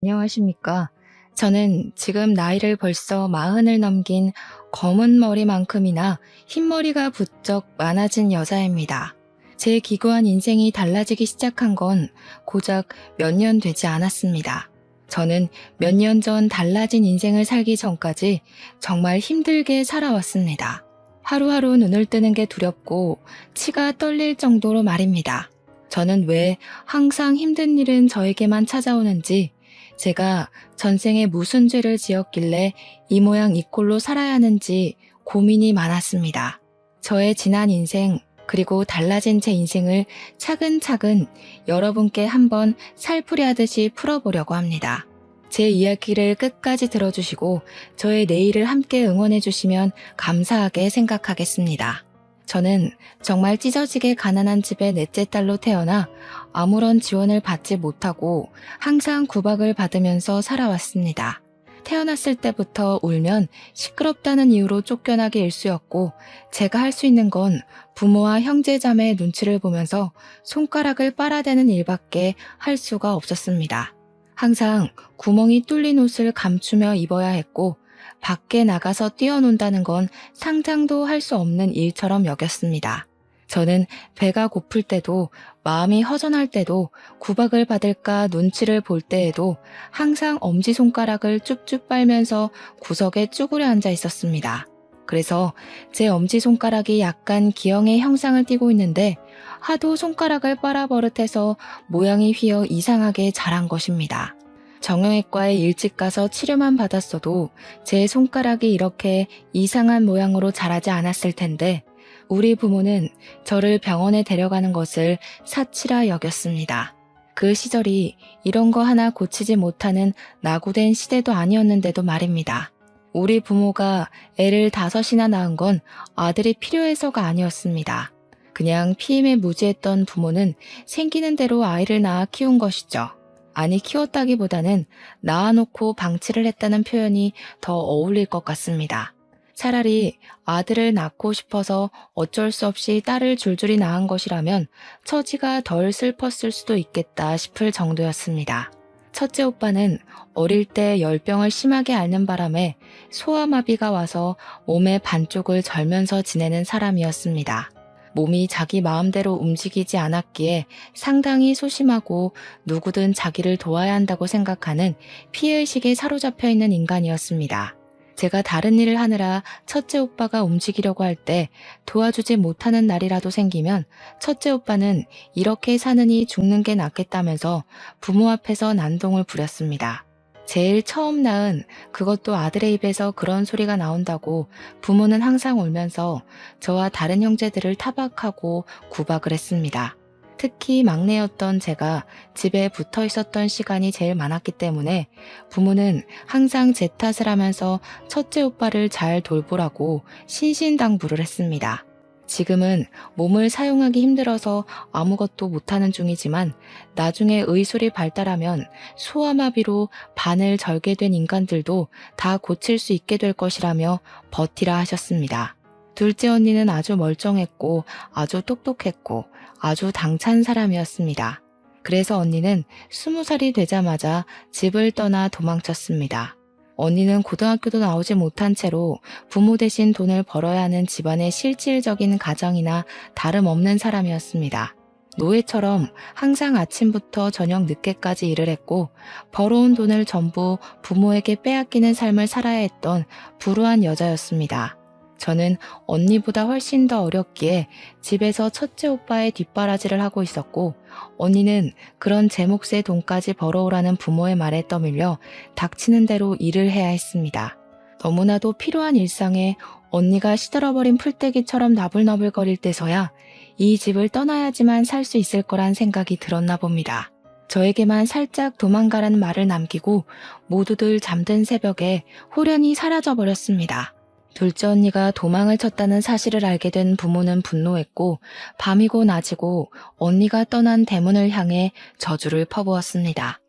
안녕하십니까. 저는 지금 나이를 벌써 40을 넘긴 검은 머리만큼이나 흰머리가 부쩍 많아진 여자입니다. 제 기구한 인생이 달라지기 시작한 건 고작 몇 년 되지 않았습니다. 저는 몇 년 전 달라진 인생을 살기 전까지 정말 힘들게 살아왔습니다. 하루하루 눈을 뜨는 게 두렵고 치가 떨릴 정도로 말입니다. 저는 왜 항상 힘든 일은 저에게만 찾아오는지, 제가 전생에 무슨 죄를 지었길래 이 모양 이 꼴로 살아야 하는지 고민이 많았습니다. 저의 지난 인생, 그리고 달라진 제 인생을 차근차근 여러분께 한번 살풀이하듯이 풀어보려고 합니다. 제 이야기를 끝까지 들어주시고 저의 내일을 함께 응원해주시면 감사하게 생각하겠습니다. 저는 정말 찢어지게 가난한 집의 넷째 딸로 태어나 아무런 지원을 받지 못하고 항상 구박을 받으면서 살아왔습니다. 태어났을 때부터 울면 시끄럽다는 이유로 쫓겨나기 일쑤였고, 제가 할 수 있는 건 부모와 형제자매의 눈치를 보면서 손가락을 빨아대는 일밖에 할 수가 없었습니다. 항상 구멍이 뚫린 옷을 감추며 입어야 했고, 밖에 나가서 뛰어논다는 건 상상도 할 수 없는 일처럼 여겼습니다. 저는 배가 고플 때도, 마음이 허전할 때도, 구박을 받을까 눈치를 볼 때에도 항상 엄지손가락을 쭉쭉 빨면서 구석에 쭈그려 앉아 있었습니다. 그래서 제 엄지손가락이 약간 기형의 형상을 띠고 있는데, 하도 손가락을 빨아버릇해서 모양이 휘어 이상하게 자란 것입니다. 정형외과에 일찍 가서 치료만 받았어도 제 손가락이 이렇게 이상한 모양으로 자라지 않았을 텐데, 우리 부모는 저를 병원에 데려가는 것을 사치라 여겼습니다. 그 시절이 이런 거 하나 고치지 못하는 낙후된 시대도 아니었는데도 말입니다. 우리 부모가 애를 5이나 낳은 건 아들이 필요해서가 아니었습니다. 그냥 피임에 무지했던 부모는 생기는 대로 아이를 낳아 키운 것이죠. 아니, 키웠다기보다는 낳아놓고 방치를 했다는 표현이 더 어울릴 것 같습니다. 차라리 아들을 낳고 싶어서 어쩔 수 없이 딸을 줄줄이 낳은 것이라면 처지가 덜 슬펐을 수도 있겠다 싶을 정도였습니다. 첫째 오빠는 어릴 때 열병을 심하게 앓는 바람에 소아마비가 와서 몸의 반쪽을 절면서 지내는 사람이었습니다. 몸이 자기 마음대로 움직이지 않았기에 상당히 소심하고 누구든 자기를 도와야 한다고 생각하는 피해의식에 사로잡혀 있는 인간이었습니다. 제가 다른 일을 하느라 첫째 오빠가 움직이려고 할 때 도와주지 못하는 날이라도 생기면 첫째 오빠는 이렇게 사느니 죽는 게 낫겠다면서 부모 앞에서 난동을 부렸습니다. 제일 처음 낳은, 그것도 아들의 입에서 그런 소리가 나온다고 부모는 항상 울면서 저와 다른 형제들을 타박하고 구박을 했습니다. 특히 막내였던 제가 집에 붙어 있었던 시간이 제일 많았기 때문에 부모는 항상 제 탓을 하면서 첫째 오빠를 잘 돌보라고 신신당부를 했습니다. 지금은 몸을 사용하기 힘들어서 아무것도 못하는 중이지만, 나중에 의술이 발달하면 소아마비로 반을 절게 된 인간들도 다 고칠 수 있게 될 것이라며 버티라 하셨습니다. 둘째 언니는 아주 멀쩡했고 아주 똑똑했고 아주 당찬 사람이었습니다. 그래서 언니는 20살이 되자마자 집을 떠나 도망쳤습니다. 언니는 고등학교도 나오지 못한 채로 부모 대신 돈을 벌어야 하는 집안의 실질적인 가장이나 다름없는 사람이었습니다. 노예처럼 항상 아침부터 저녁 늦게까지 일을 했고, 벌어온 돈을 전부 부모에게 빼앗기는 삶을 살아야 했던 불우한 여자였습니다. 저는 언니보다 훨씬 더 어렸기에 집에서 첫째 오빠의 뒷바라지를 하고 있었고, 언니는 그런 제 몫의 돈까지 벌어오라는 부모의 말에 떠밀려 닥치는 대로 일을 해야 했습니다. 너무나도 필요한 일상에 언니가 시들어버린 풀떼기처럼 나불나불거릴 때서야 이 집을 떠나야지만 살 수 있을 거란 생각이 들었나 봅니다. 저에게만 살짝 도망가라는 말을 남기고 모두들 잠든 새벽에 홀연히 사라져버렸습니다. 둘째 언니가 도망을 쳤다는 사실을 알게 된 부모는 분노했고, 밤이고 낮이고 언니가 떠난 대문을 향해 저주를 퍼부었습니다.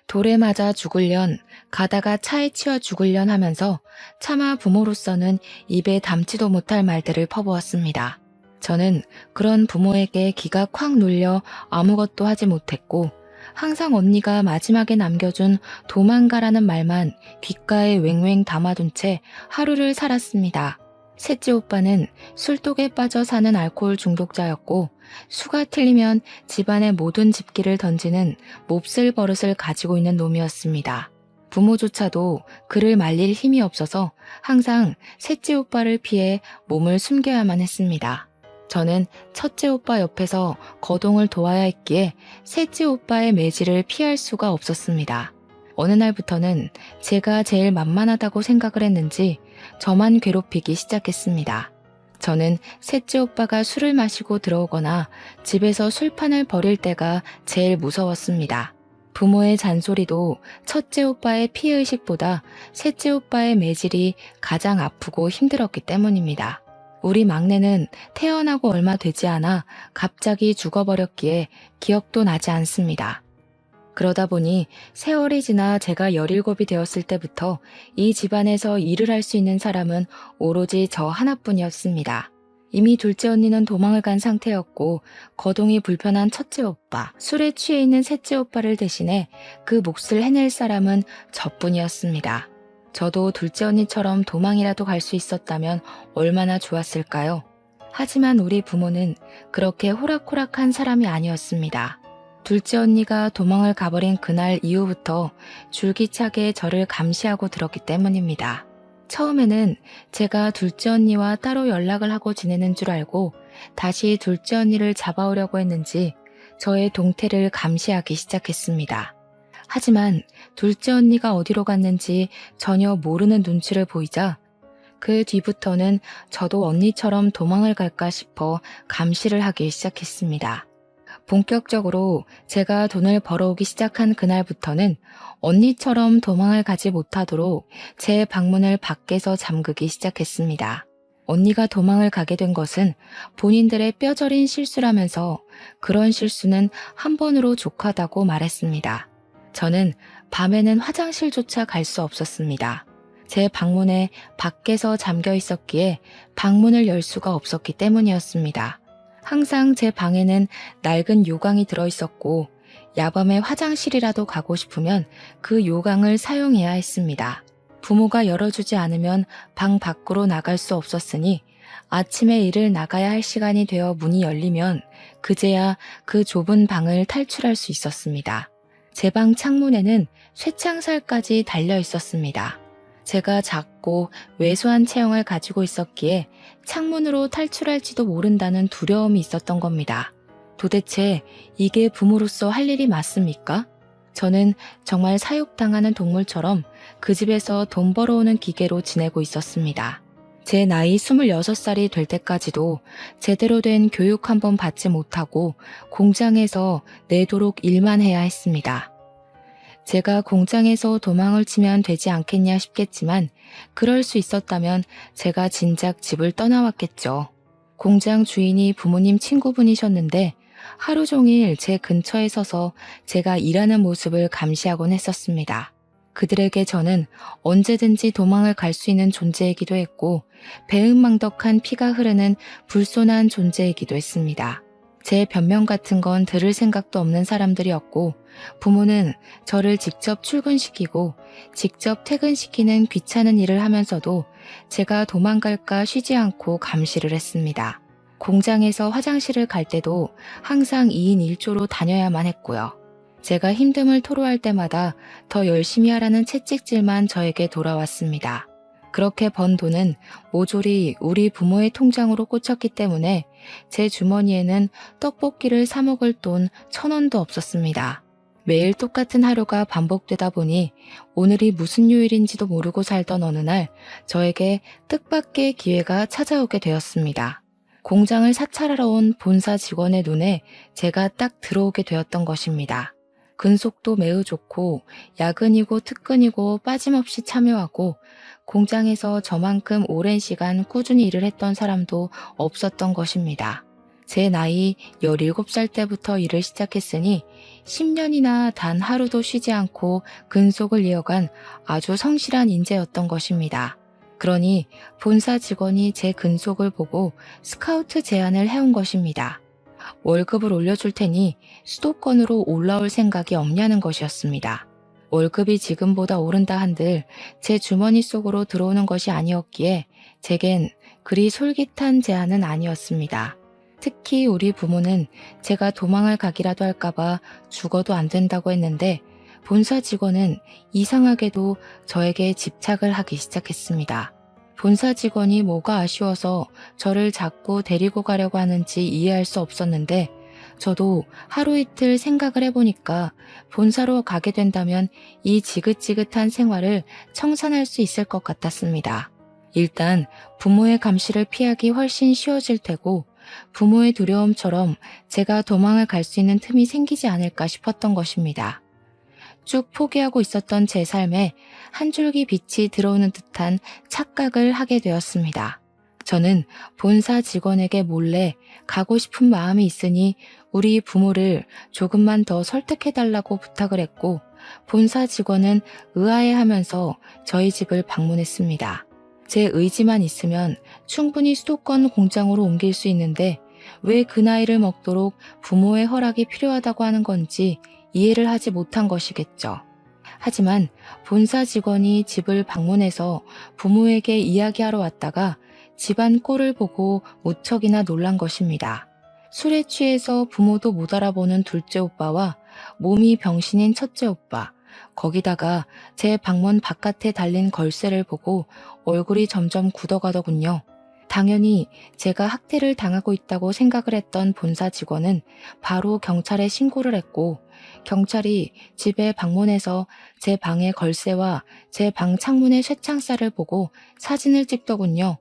돌에 맞아 죽을련, 가다가 차에 치여 죽을련 하면서 차마 부모로서는 입에 담지도 못할 말들을 퍼부었습니다. 저는 그런 부모에게 기가 콱 눌려 아무것도 하지 못했고, 항상 언니가 마지막에 남겨준 도망가라는 말만 귓가에 왱왱 담아둔 채 하루를 살았습니다. 셋째 오빠는 술독에 빠져 사는 알코올 중독자였고 수가 틀리면 집안의 모든 집기를 던지는 몹쓸 버릇을 가지고 있는 놈이었습니다. 부모조차도 그를 말릴 힘이 없어서 항상 셋째 오빠를 피해 몸을 숨겨야만 했습니다. 저는 첫째 오빠 옆에서 거동을 도와야 했기에 셋째 오빠의 매질을 피할 수가 없었습니다. 어느 날부터는 제가 제일 만만하다고 생각을 했는지 저만 괴롭히기 시작했습니다. 저는 셋째 오빠가 술을 마시고 들어오거나 집에서 술판을 벌일 때가 제일 무서웠습니다. 부모의 잔소리도 첫째 오빠의 피해의식보다 셋째 오빠의 매질이 가장 아프고 힘들었기 때문입니다. 우리 막내는 태어나고 얼마 되지 않아 갑자기 죽어버렸기에 기억도 나지 않습니다. 그러다 보니 세월이 지나 제가 17이 되었을 때부터 이 집안에서 일을 할 수 있는 사람은 오로지 저 하나뿐이었습니다. 이미 둘째 언니는 도망을 간 상태였고 거동이 불편한 첫째 오빠, 술에 취해 있는 셋째 오빠를 대신해 그 몫을 해낼 사람은 저뿐이었습니다. 저도 둘째 언니처럼 도망이라도 갈 수 있었다면 얼마나 좋았을까요? 하지만 우리 부모는 그렇게 호락호락한 사람이 아니었습니다. 둘째 언니가 도망을 가버린 그날 이후부터 줄기차게 저를 감시하고 들었기 때문입니다. 처음에는 제가 둘째 언니와 따로 연락을 하고 지내는 줄 알고 다시 둘째 언니를 잡아오려고 했는지 저의 동태를 감시하기 시작했습니다. 하지만 둘째 언니가 어디로 갔는지 전혀 모르는 눈치를 보이자 그 뒤부터는 저도 언니처럼 도망을 갈까 싶어 감시를 하기 시작했습니다. 본격적으로 제가 돈을 벌어오기 시작한 그날부터는 언니처럼 도망을 가지 못하도록 제 방문을 밖에서 잠그기 시작했습니다. 언니가 도망을 가게 된 것은 본인들의 뼈저린 실수라면서 그런 실수는 한 번으로 족하다고 말했습니다. 저는 밤에는 화장실조차 갈 수 없었습니다. 제 방문에 밖에서 잠겨 있었기에 방문을 열 수가 없었기 때문이었습니다. 항상 제 방에는 낡은 요강이 들어있었고 야밤에 화장실이라도 가고 싶으면 그 요강을 사용해야 했습니다. 부모가 열어주지 않으면 방 밖으로 나갈 수 없었으니 아침에 일을 나가야 할 시간이 되어 문이 열리면 그제야 그 좁은 방을 탈출할 수 있었습니다. 제 방 창문에는 쇠창살까지 달려 있었습니다. 제가 작고 왜소한 체형을 가지고 있었기에 창문으로 탈출할지도 모른다는 두려움이 있었던 겁니다. 도대체 이게 부모로서 할 일이 맞습니까? 저는 정말 사육당하는 동물처럼 그 집에서 돈 벌어오는 기계로 지내고 있었습니다. 제 나이 26살이 될 때까지도 제대로 된 교육 한 번 받지 못하고 공장에서 내도록 일만 해야 했습니다. 제가 공장에서 도망을 치면 되지 않겠냐 싶겠지만 그럴 수 있었다면 제가 진작 집을 떠나왔겠죠. 공장 주인이 부모님 친구분이셨는데 하루 종일 제 근처에 서서 제가 일하는 모습을 감시하곤 했었습니다. 그들에게 저는 언제든지 도망을 갈 수 있는 존재이기도 했고 배은망덕한 피가 흐르는 불손한 존재이기도 했습니다. 제 변명 같은 건 들을 생각도 없는 사람들이었고 부모는 저를 직접 출근시키고 직접 퇴근시키는 귀찮은 일을 하면서도 제가 도망갈까 쉬지 않고 감시를 했습니다. 공장에서 화장실을 갈 때도 항상 2인 1조로 다녀야만 했고요. 제가 힘듦을 토로할 때마다 더 열심히 하라는 채찍질만 저에게 돌아왔습니다. 그렇게 번 돈은 모조리 우리 부모의 통장으로 꽂혔기 때문에 제 주머니에는 떡볶이를 사 먹을 돈 1,000원도 없었습니다. 매일 똑같은 하루가 반복되다 보니 오늘이 무슨 요일인지도 모르고 살던 어느 날 저에게 뜻밖의 기회가 찾아오게 되었습니다. 공장을 사찰하러 온 본사 직원의 눈에 제가 딱 들어오게 되었던 것입니다. 근속도 매우 좋고 야근이고 특근이고 빠짐없이 참여하고 공장에서 저만큼 오랜 시간 꾸준히 일을 했던 사람도 없었던 것입니다. 제 나이 17살 때부터 일을 시작했으니 10년이나 단 하루도 쉬지 않고 근속을 이어간 아주 성실한 인재였던 것입니다. 그러니 본사 직원이 제 근속을 보고 스카우트 제안을 해온 것입니다. 월급을 올려줄 테니 수도권으로 올라올 생각이 없냐는 것이었습니다. 월급이 지금보다 오른다 한들 제 주머니 속으로 들어오는 것이 아니었기에 제겐 그리 솔깃한 제안은 아니었습니다. 특히 우리 부모는 제가 도망을 가기라도 할까봐 죽어도 안 된다고 했는데 본사 직원은 이상하게도 저에게 집착을 하기 시작했습니다. 본사 직원이 뭐가 아쉬워서 저를 자꾸 데리고 가려고 하는지 이해할 수 없었는데 저도 하루 이틀 생각을 해보니까 본사로 가게 된다면 이 지긋지긋한 생활을 청산할 수 있을 것 같았습니다. 일단 부모의 감시를 피하기 훨씬 쉬워질 테고 부모의 두려움처럼 제가 도망을 갈 수 있는 틈이 생기지 않을까 싶었던 것입니다. 쭉 포기하고 있었던 제 삶에 한 줄기 빛이 들어오는 듯한 착각을 하게 되었습니다. 저는 본사 직원에게 몰래 가고 싶은 마음이 있으니 우리 부모를 조금만 더 설득해달라고 부탁을 했고 본사 직원은 의아해하면서 저희 집을 방문했습니다. 제 의지만 있으면 충분히 수도권 공장으로 옮길 수 있는데 왜 그 나이를 먹도록 부모의 허락이 필요하다고 하는 건지 이해를 하지 못한 것이겠죠. 하지만 본사 직원이 집을 방문해서 부모에게 이야기하러 왔다가 집안 꼴을 보고 무척이나 놀란 것입니다. 술에 취해서 부모도 못 알아보는 둘째 오빠와 몸이 병신인 첫째 오빠, 거기다가 제 방문 바깥에 달린 걸쇠를 보고 얼굴이 점점 굳어가더군요. 당연히 제가 학대를 당하고 있다고 생각을 했던 본사 직원은 바로 경찰에 신고를 했고 경찰이 집에 방문해서 제 방의 걸쇠와 제 방 창문의 쇠창살을 보고 사진을 찍더군요.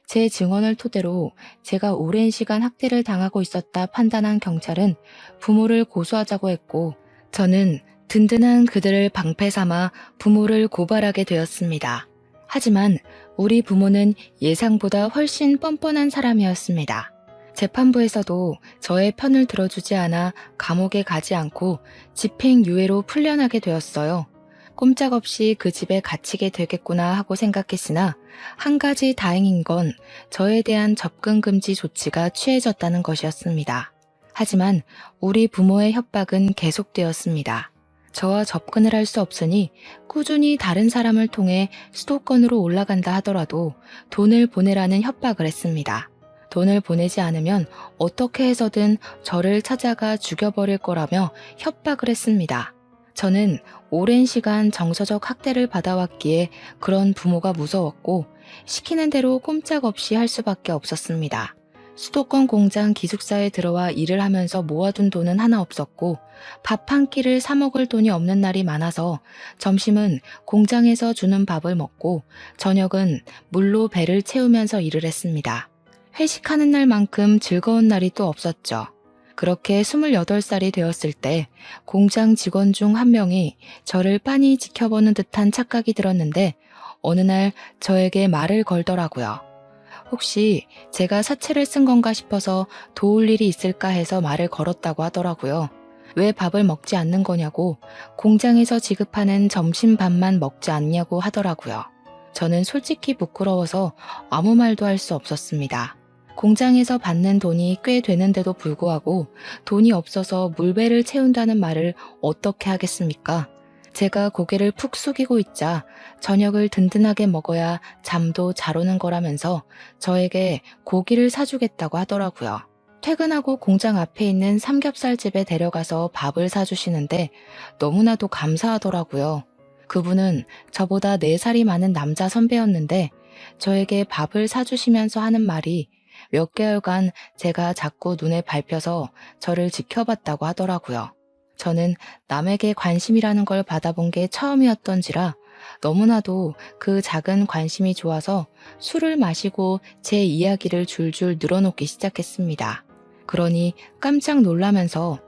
제 증언을 토대로 제가 오랜 시간 학대를 당하고 있었다 판단한 경찰은 부모를 고소하자고 했고 저는 든든한 그들을 방패 삼아 부모를 고발하게 되었습니다. 하지만 우리 부모는 예상보다 훨씬 뻔뻔한 사람이었습니다. 재판부에서도 저의 편을 들어주지 않아 감옥에 가지 않고 집행유예로 풀려나게 되었어요. 꼼짝없이 그 집에 갇히게 되겠구나 하고 생각했으나 한 가지 다행인 건 저에 대한 접근 금지 조치가 취해졌다는 것이었습니다. 하지만 우리 부모의 협박은 계속되었습니다. 저와 접근을 할 수 없으니 꾸준히 다른 사람을 통해 수도권으로 올라간다 하더라도 돈을 보내라는 협박을 했습니다. 돈을 보내지 않으면 어떻게 해서든 저를 찾아가 죽여버릴 거라며 협박을 했습니다. 저는 오랜 시간 정서적 학대를 받아왔기에 그런 부모가 무서웠고 시키는 대로 꼼짝없이 할 수밖에 없었습니다. 수도권 공장 기숙사에 들어와 일을 하면서 모아둔 돈은 하나 없었고 밥 한 끼를 사 먹을 돈이 없는 날이 많아서 점심은 공장에서 주는 밥을 먹고 저녁은 물로 배를 채우면서 일을 했습니다. 회식하는 날만큼 즐거운 날이 또 없었죠. 그렇게 28살이 되었을 때 공장 직원 중 한 명이 저를 빤히 지켜보는 듯한 착각이 들었는데 어느 날 저에게 말을 걸더라고요. 혹시 제가 사채를 쓴 건가 싶어서 도울 일이 있을까 해서 말을 걸었다고 하더라고요. 왜 밥을 먹지 않는 거냐고 공장에서 지급하는 점심밥만 먹지 않냐고 하더라고요. 저는 솔직히 부끄러워서 아무 말도 할 수 없었습니다. 공장에서 받는 돈이 꽤 되는데도 불구하고 돈이 없어서 물배를 채운다는 말을 어떻게 하겠습니까? 제가 고개를 푹 숙이고 있자 저녁을 든든하게 먹어야 잠도 잘 오는 거라면서 저에게 고기를 사주겠다고 하더라고요. 퇴근하고 공장 앞에 있는 삼겹살집에 데려가서 밥을 사주시는데 너무나도 감사하더라고요. 그분은 저보다 4살이 많은 남자 선배였는데 저에게 밥을 사주시면서 하는 말이 몇 개월간 제가 자꾸 눈에 밟혀서 저를 지켜봤다고 하더라고요. 저는 남에게 관심이라는 걸 받아본 게 처음이었던지라 너무나도 그 작은 관심이 좋아서 술을 마시고 제 이야기를 줄줄 늘어놓기 시작했습니다. 그러니 깜짝 놀라면서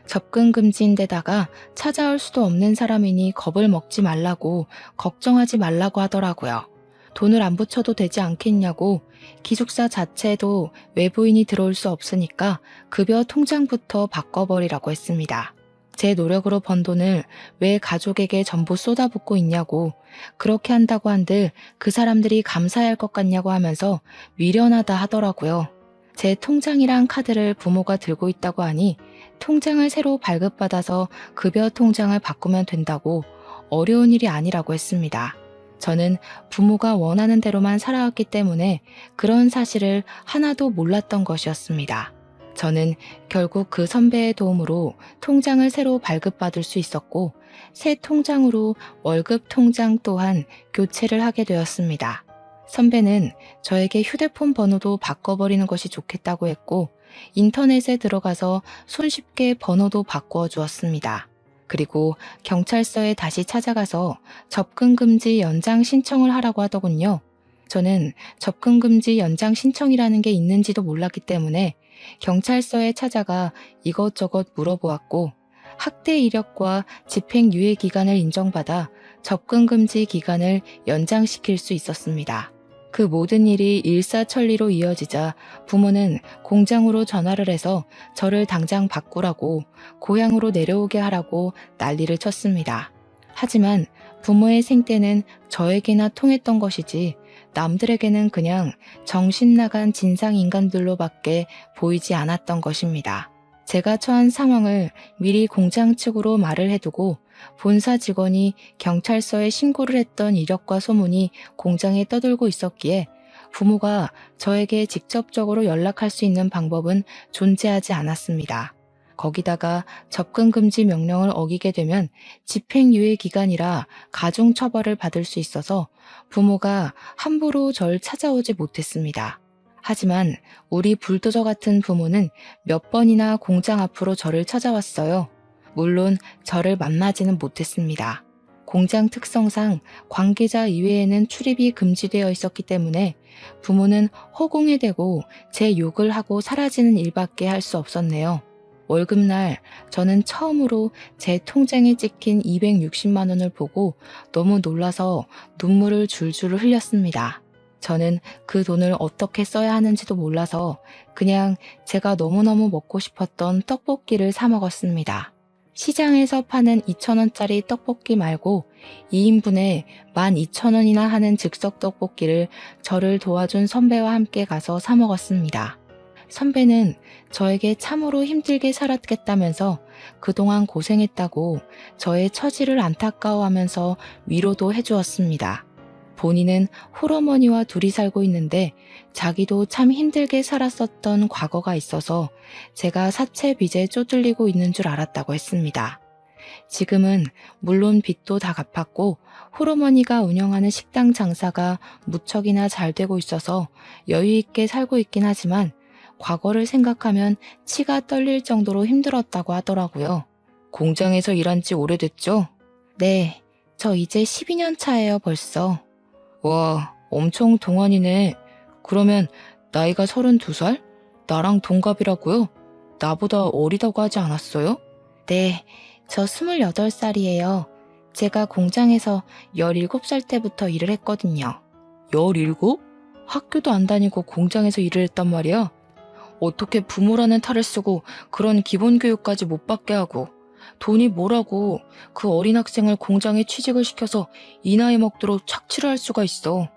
접근 금지인데다가 찾아올 수도 없는 사람이니 겁을 먹지 말라고 걱정하지 말라고 하더라고요. 돈을 안 붙여도 되지 않겠냐고 기숙사 자체도 외부인이 들어올 수 없으니까 급여 통장부터 바꿔버리라고 했습니다. 제 노력으로 번 돈을 왜 가족에게 전부 쏟아붓고 있냐고 그렇게 한다고 한들 그 사람들이 감사해할 것 같냐고 하면서 미련하다 하더라고요. 제 통장이랑 카드를 부모가 들고 있다고 하니 통장을 새로 발급받아서 급여 통장을 바꾸면 된다고 어려운 일이 아니라고 했습니다. 저는 부모가 원하는 대로만 살아왔기 때문에 그런 사실을 하나도 몰랐던 것이었습니다. 저는 결국 그 선배의 도움으로 통장을 새로 발급받을 수 있었고 새 통장으로 월급 통장 또한 교체를 하게 되었습니다. 선배는 저에게 휴대폰 번호도 바꿔버리는 것이 좋겠다고 했고 인터넷에 들어가서 손쉽게 번호도 바꾸어 주었습니다. 그리고 경찰서에 다시 찾아가서 접근금지 연장 신청을 하라고 하더군요. 저는 접근금지 연장 신청이라는 게 있는지도 몰랐기 때문에 경찰서에 찾아가 이것저것 물어보았고 학대 이력과 집행유예 기간을 인정받아 접근금지 기간을 연장시킬 수 있었습니다. 그 모든 일이 일사천리로 이어지자 부모는 공장으로 전화를 해서 저를 당장 바꾸라고 고향으로 내려오게 하라고 난리를 쳤습니다. 하지만 부모의 생때는 저에게나 통했던 것이지 남들에게는 그냥 정신 나간 진상인간들로밖에 보이지 않았던 것입니다. 제가 처한 상황을 미리 공장 측으로 말을 해두고 본사 직원이 경찰서에 신고를 했던 이력과 소문이 공장에 떠돌고 있었기에 부모가 저에게 직접적으로 연락할 수 있는 방법은 존재하지 않았습니다. 거기다가 접근금지 명령을 어기게 되면 집행유예 기간이라 가중처벌을 받을 수 있어서 부모가 함부로 절 찾아오지 못했습니다. 하지만 우리 불도저 같은 부모는 몇 번이나 공장 앞으로 저를 찾아왔어요. 물론 저를 만나지는 못했습니다. 공장 특성상 관계자 이외에는 출입이 금지되어 있었기 때문에 부모는 허공에 대고 제 욕을 하고 사라지는 일밖에 할 수 없었네요. 월급날 저는 처음으로 제 통장에 찍힌 260만 원을 보고 너무 놀라서 눈물을 줄줄 흘렸습니다. 저는 그 돈을 어떻게 써야 하는지도 몰라서 그냥 제가 너무너무 먹고 싶었던 떡볶이를 사 먹었습니다. 시장에서 파는 2,000원짜리 떡볶이 말고 2인분에 12,000원이나 하는 즉석 떡볶이를 저를 도와준 선배와 함께 가서 사 먹었습니다. 선배는 저에게 참으로 힘들게 살았겠다면서 그동안 고생했다고 저의 처지를 안타까워하면서 위로도 해주었습니다. 본인은 홀어머니와 둘이 살고 있는데 자기도 참 힘들게 살았었던 과거가 있어서 제가 사채 빚에 쪼들리고 있는 줄 알았다고 했습니다. 지금은 물론 빚도 다 갚았고 홀어머니가 운영하는 식당 장사가 무척이나 잘 되고 있어서 여유 있게 살고 있긴 하지만 과거를 생각하면 치가 떨릴 정도로 힘들었다고 하더라고요. 공장에서 일한 지 오래됐죠? 네, 저 이제 12년 차예요 벌써. 와, 엄청 동안이네. 그러면 나이가 32살? 나랑 동갑이라고요? 나보다 어리다고 하지 않았어요? 네, 저 28살이에요. 제가 공장에서 17살 때부터 일을 했거든요. 17? 학교도 안 다니고 공장에서 일을 했단 말이야? 어떻게 부모라는 탈을 쓰고 그런 기본 교육까지 못 받게 하고 돈이 뭐라고 그 어린 학생을 공장에 취직을 시켜서 이 나이 먹도록 착취를 할 수가 있어.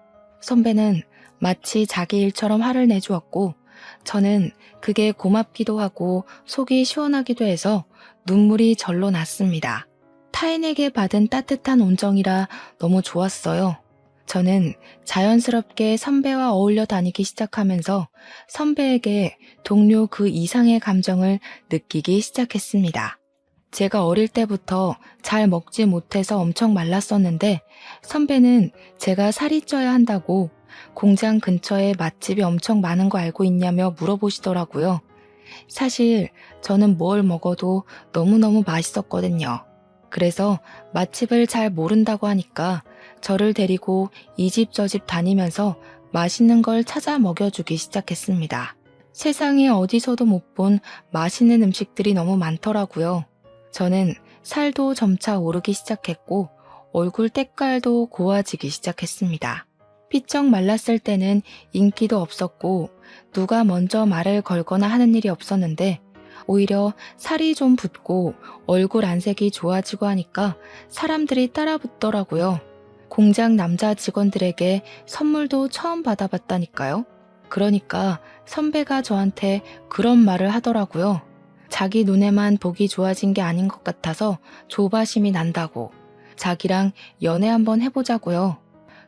선배는 마치 자기 일처럼 화를 내주었고 저는 그게 고맙기도 하고 속이 시원하기도 해서 눈물이 절로 났습니다. 타인에게 받은 따뜻한 온정이라 너무 좋았어요. 저는 자연스럽게 선배와 어울려 다니기 시작하면서 선배에게 동료 그 이상의 감정을 느끼기 시작했습니다. 제가 어릴 때부터 잘 먹지 못해서 엄청 말랐었는데 선배는 제가 살이 쪄야 한다고 공장 근처에 맛집이 엄청 많은 거 알고 있냐며 물어보시더라고요. 사실 저는 뭘 먹어도 너무너무 맛있었거든요. 그래서 맛집을 잘 모른다고 하니까 저를 데리고 이 집 저 집 다니면서 맛있는 걸 찾아 먹여주기 시작했습니다. 세상에 어디서도 못 본 맛있는 음식들이 너무 많더라고요. 저는 살도 점차 오르기 시작했고 얼굴 때깔도 고와지기 시작했습니다. 피쩍 말랐을 때는 인기도 없었고 누가 먼저 말을 걸거나 하는 일이 없었는데 오히려 살이 좀 붙고 얼굴 안색이 좋아지고 하니까 사람들이 따라 붙더라고요. 공장 남자 직원들에게 선물도 처음 받아봤다니까요. 그러니까 선배가 저한테 그런 말을 하더라고요. 자기 눈에만 보기 좋아진 게 아닌 것 같아서 조바심이 난다고. 자기랑 연애 한번 해보자고요.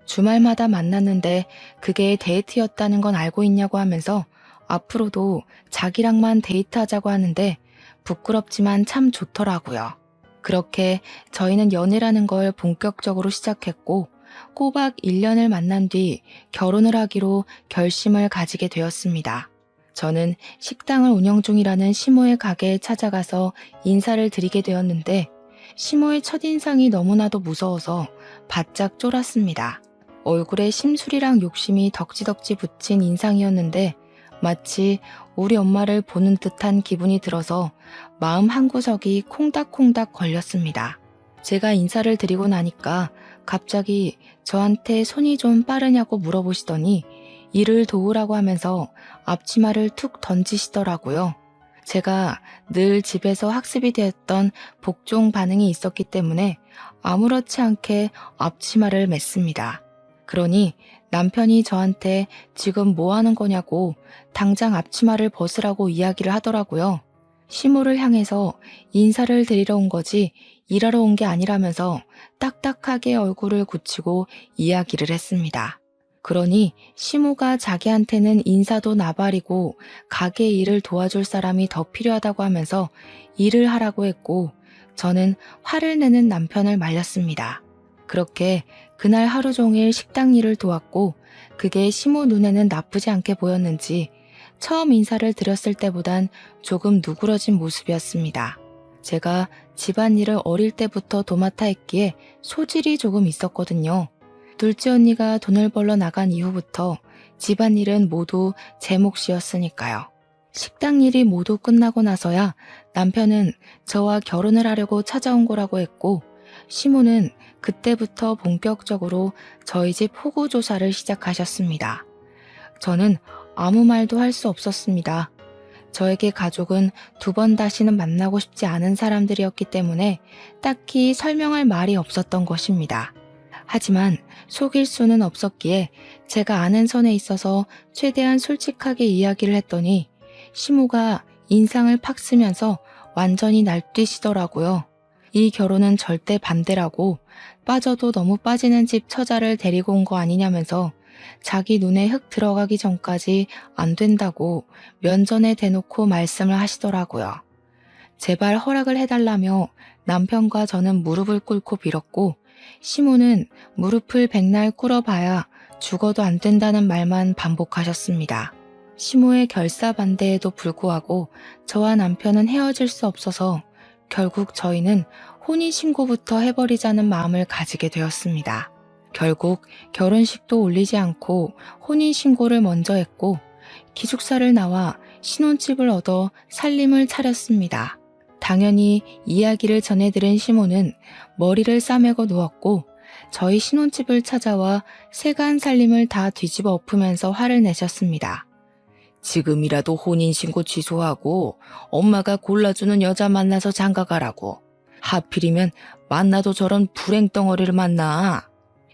주말마다 만났는데 그게 데이트였다는 건 알고 있냐고 하면서 앞으로도 자기랑만 데이트하자고 하는데 부끄럽지만 참 좋더라고요. 그렇게 저희는 연애라는 걸 본격적으로 시작했고 꼬박 1년을 만난 뒤 결혼을 하기로 결심을 가지게 되었습니다. 저는 식당을 운영 중이라는 시모의 가게에 찾아가서 인사를 드리게 되었는데 시모의 첫인상이 너무나도 무서워서 바짝 쫄았습니다. 얼굴에 심술이랑 욕심이 덕지덕지 붙인 인상이었는데 마치 우리 엄마를 보는 듯한 기분이 들어서 마음 한구석이 콩닥콩닥 걸렸습니다. 제가 인사를 드리고 나니까 갑자기 저한테 손이 좀 빠르냐고 물어보시더니 일을 도우라고 하면서 앞치마를 툭 던지시더라고요. 제가 늘 집에서 학습이 되었던 복종 반응이 있었기 때문에 아무렇지 않게 앞치마를 맸습니다. 그러니 남편이 저한테 지금 뭐 하는 거냐고 당장 앞치마를 벗으라고 이야기를 하더라고요. 시모를 향해서 인사를 드리러 온 거지 일하러 온 게 아니라면서 딱딱하게 얼굴을 굳히고 이야기를 했습니다. 그러니 시모가 자기한테는 인사도 나발이고 가게 일을 도와줄 사람이 더 필요하다고 하면서 일을 하라고 했고 저는 화를 내는 남편을 말렸습니다. 그렇게 그날 하루 종일 식당 일을 도왔고 그게 시모 눈에는 나쁘지 않게 보였는지 처음 인사를 드렸을 때보단 조금 누그러진 모습이었습니다. 제가 집안일을 어릴 때부터 도맡아 했기에 소질이 조금 있었거든요. 둘째 언니가 돈을 벌러 나간 이후부터 집안일은 모두 제 몫이었으니까요. 식당 일이 모두 끝나고 나서야 남편은 저와 결혼을 하려고 찾아온 거라고 했고 시모는 그때부터 본격적으로 저희 집 호구 조사를 시작하셨습니다. 저는 아무 말도 할 수 없었습니다. 저에게 가족은 두 번 다시는 만나고 싶지 않은 사람들이었기 때문에 딱히 설명할 말이 없었던 것입니다. 하지만 속일 수는 없었기에 제가 아는 선에 있어서 최대한 솔직하게 이야기를 했더니 시모가 인상을 팍 쓰면서 완전히 날뛰시더라고요. 이 결혼은 절대 반대라고 빠져도 너무 빠지는 집 처자를 데리고 온 거 아니냐면서 자기 눈에 흙 들어가기 전까지 안 된다고 면전에 대놓고 말씀을 하시더라고요. 제발 허락을 해달라며 남편과 저는 무릎을 꿇고 빌었고 시모는 무릎을 백날 꿇어봐야 죽어도 안 된다는 말만 반복하셨습니다. 시모의 결사반대에도 불구하고 저와 남편은 헤어질 수 없어서 결국 저희는 혼인신고부터 해버리자는 마음을 가지게 되었습니다. 결국 결혼식도 올리지 않고 혼인신고를 먼저 했고 기숙사를 나와 신혼집을 얻어 살림을 차렸습니다. 당연히 이야기를 전해들은 시모는 머리를 싸매고 누웠고 저희 신혼집을 찾아와 세간 살림을 다 뒤집어 엎으면서 화를 내셨습니다. 지금이라도 혼인신고 취소하고 엄마가 골라주는 여자 만나서 장가가라고. 하필이면 만나도 저런 불행덩어리를 만나.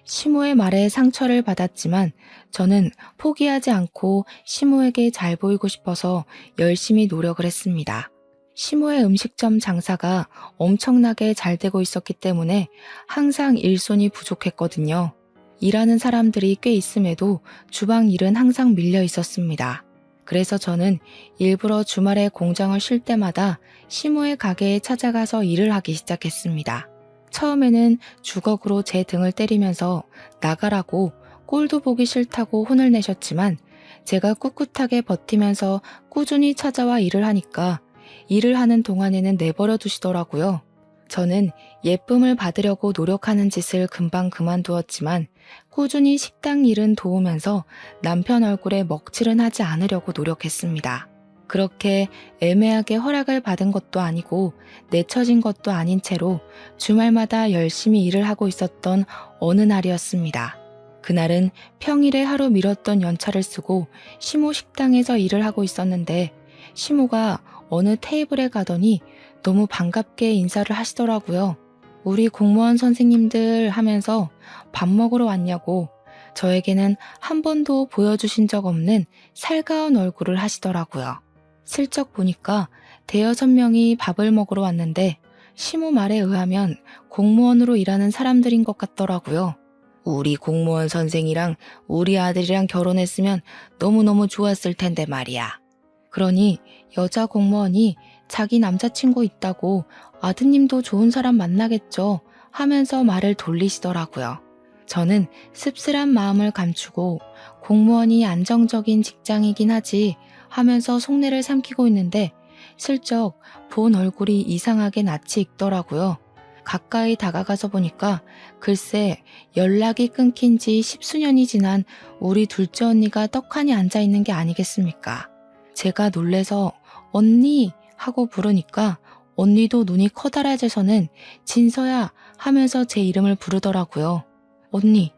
시모의 말에 상처를 받았지만 저는 포기하지 않고 시모에게 잘 보이고 싶어서 열심히 노력을 했습니다. 시모의 음식점 장사가 엄청나게 잘 되고 있었기 때문에 항상 일손이 부족했거든요. 일하는 사람들이 꽤 있음에도 주방 일은 항상 밀려 있었습니다. 그래서 저는 일부러 주말에 공장을 쉴 때마다 시모의 가게에 찾아가서 일을 하기 시작했습니다. 처음에는 주걱으로 제 등을 때리면서 나가라고 꼴도 보기 싫다고 혼을 내셨지만 제가 꿋꿋하게 버티면서 꾸준히 찾아와 일을 하니까 일을 하는 동안에는 내버려 두시더라고요. 저는 예쁨을 받으려고 노력하는 짓을 금방 그만두었지만 꾸준히 식당 일은 도우면서 남편 얼굴에 먹칠은 하지 않으려고 노력했습니다. 그렇게 애매하게 허락을 받은 것도 아니고 내쳐진 것도 아닌 채로 주말마다 열심히 일을 하고 있었던 어느 날이었습니다. 그날은 평일에 하루 미뤘던 연차를 쓰고 시모 식당에서 일을 하고 있었는데 시모가 어느 테이블에 가더니 너무 반갑게 인사를 하시더라고요. 우리 공무원 선생님들 하면서 밥 먹으러 왔냐고. 저에게는 한 번도 보여주신 적 없는 살가운 얼굴을 하시더라고요. 슬쩍 보니까 대여섯 명이 밥을 먹으러 왔는데 시모 말에 의하면 공무원으로 일하는 사람들인 것 같더라고요. 우리 공무원 선생이랑 우리 아들이랑 결혼했으면 너무너무 좋았을 텐데 말이야. 그러니 여자 공무원이 자기 남자친구 있다고 아드님도 좋은 사람 만나겠죠 하면서 말을 돌리시더라고요. 저는 씁쓸한 마음을 감추고 공무원이 안정적인 직장이긴 하지 하면서 속내를 삼키고 있는데 슬쩍 본 얼굴이 이상하게 낯이 익더라고요. 가까이 다가가서 보니까 글쎄 연락이 끊긴 지 십수년이 지난 우리 둘째 언니가 떡하니 앉아있는 게 아니겠습니까? 제가 놀래서 언니 하고 부르니까 언니도 눈이 커다랗아져서는 진서야 하면서 제 이름을 부르더라고요. 언니,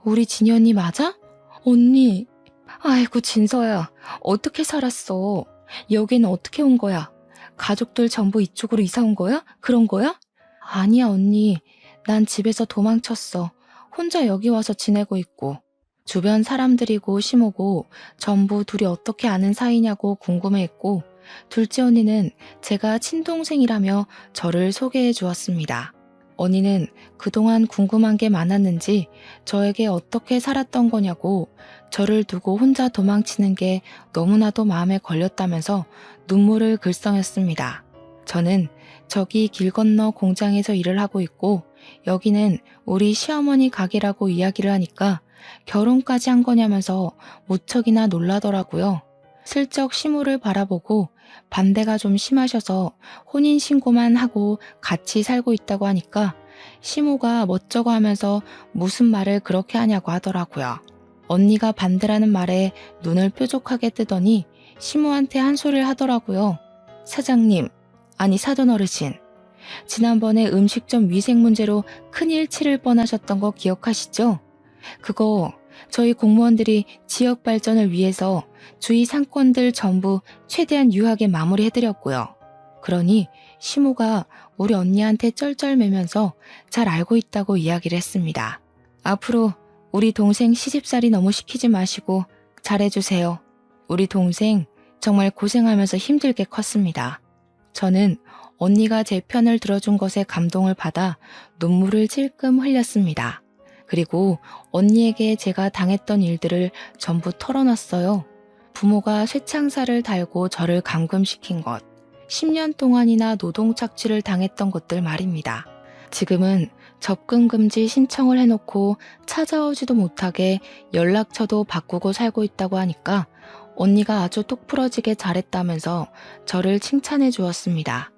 우리 진이 언니 맞아? 언니, 아이고 진서야, 어떻게 살았어? 여기는 어떻게 온 거야? 가족들 전부 이쪽으로 이사 온 거야? 그런 거야? 아니야 언니, 난 집에서 도망쳤어. 혼자 여기 와서 지내고 있고. 주변 사람들이고 시모고 전부 둘이 어떻게 아는 사이냐고 궁금해했고 둘째 언니는 제가 친동생이라며 저를 소개해 주었습니다. 언니는 그동안 궁금한 게 많았는지 저에게 어떻게 살았던 거냐고 저를 두고 혼자 도망치는 게 너무나도 마음에 걸렸다면서 눈물을 글썽였습니다. 저는 저기 길 건너 공장에서 일을 하고 있고 여기는 우리 시어머니 가게라고 이야기를 하니까 결혼까지 한 거냐면서 무척이나 놀라더라고요. 슬쩍 시모를 바라보고 반대가 좀 심하셔서 혼인신고만 하고 같이 살고 있다고 하니까 시모가 멋쩍어 하면서 무슨 말을 그렇게 하냐고 하더라고요. 언니가 반대라는 말에 눈을 뾰족하게 뜨더니 시모한테 한 소리를 하더라고요. 사장님, 아니 사돈어르신, 지난번에 음식점 위생 문제로 큰일 치를 뻔하셨던 거 기억하시죠? 그거 저희 공무원들이 지역 발전을 위해서 주위 상권들 전부 최대한 유하게 마무리해드렸고요. 그러니 시모가 우리 언니한테 쩔쩔매면서 잘 알고 있다고 이야기를 했습니다. 앞으로 우리 동생 시집살이 너무 시키지 마시고 잘해주세요. 우리 동생 정말 고생하면서 힘들게 컸습니다. 저는 언니가 제 편을 들어준 것에 감동을 받아 눈물을 찔끔 흘렸습니다. 그리고 언니에게 제가 당했던 일들을 전부 털어놨어요. 부모가 쇠창살을 달고 저를 감금시킨 것, 10년 동안이나 노동착취를 당했던 것들 말입니다. 지금은 접근금지 신청을 해놓고 찾아오지도 못하게 연락처도 바꾸고 살고 있다고 하니까 언니가 아주 똑부러지게 잘했다면서 저를 칭찬해 주었습니다.